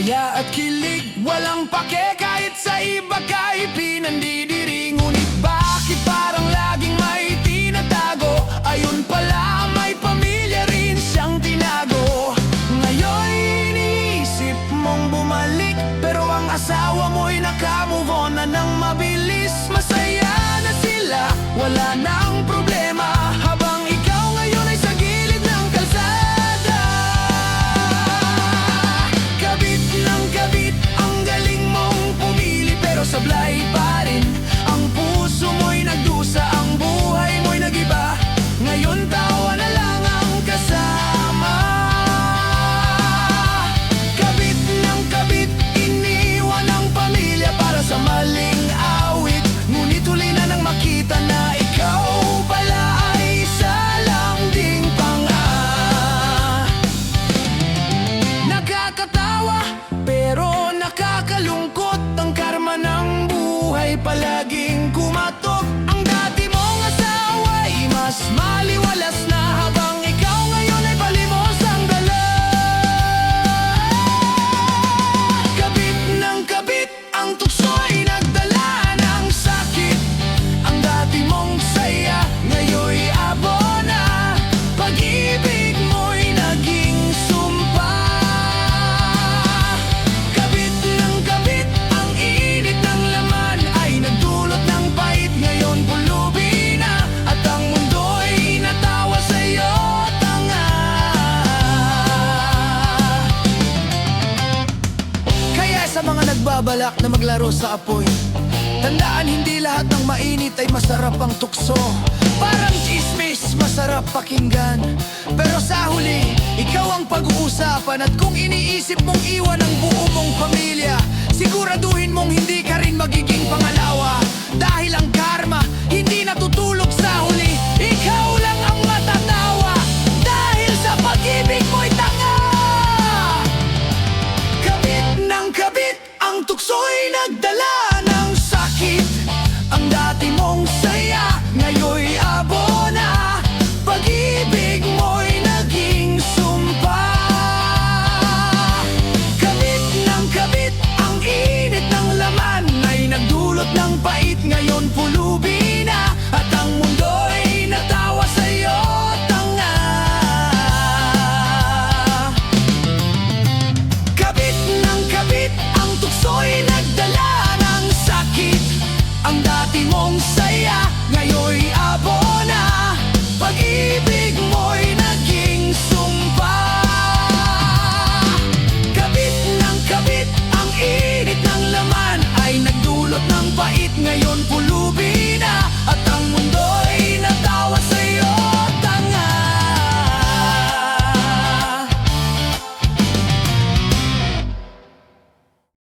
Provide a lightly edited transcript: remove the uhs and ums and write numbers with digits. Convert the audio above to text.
Saya at kilig, walang pake kahit sa iba kay pinandidiri. Ngunit bakit parang laging may tinatago? Ayun pala, may pamilya rin siyang tinago. Ngayon iniisip mong bumalik, pero ang asawa mo'y naka-move on na ng mabilis. Masaya na sila, wala nang problema, habang ikaw ngayon ay sa gilid ng kalsada. Kabit ng kabit, ang galing mong pumili, pero sablay pa rin. Ang puso mo'y nagdusa, ang buhay mo'y nagiba. Ngayon tawa na lang ang kasama. Kabit ng kabit, iniwan ang pamilya para sa maling awit. Ngunit huli na nang makita na ikaw pala ay isa lang ding panga. Nakakatawa pero nakakalungkot, ang karma ng buhay palaging kumatok. Ang dati mong asawa ay mas maliwalas na, habang ikaw ngayon ay palimos ang dala. Kabit ng kabit, ang tukso'y nagdala ng sakit. Ang dati mong saya, ngayon'y abo na. Pag-ibig mo'y naging sumpa. Kabit ng kabit, ang init ng laman ay nagdulot ng pait. Ngayon pulubi na, at ang mundo'y natawa sa'yo, tanga. Kaya sa mga nagbabalak na maglaro sa apoy, tandaan, hindi lahat ng mainit ay masarap ang tukso. Parang chismis, masarap pakinggan, pero sa huli, ikaw ang pag-uusapan. At kung iniisip mong iwan ang buo mong pamilya, siguraduhin mong hindi ka rin magiging pangalawa. Dahil ang karma, hindi natutulog sa huli. Ikaw lang ang matatawa, dahil sa pag-ibig mo'y tanga. Kabit ng kabit, ang tukso'y nagdala ng sakit. Ang dati mong saya, ngayon'y abo na. Pag-ibig mo'y naging sumpa. Kabit ng kabit, ang init ng laman ay nagdulot ng pait. Ngayon pulubi na, at ang mundo'y natawa sa'yo, tanga. Kabit ng kabit, ang tukso'y nagdala ng sakit. Ang dati mong saya, ngayon'y abo na. Pag-ibig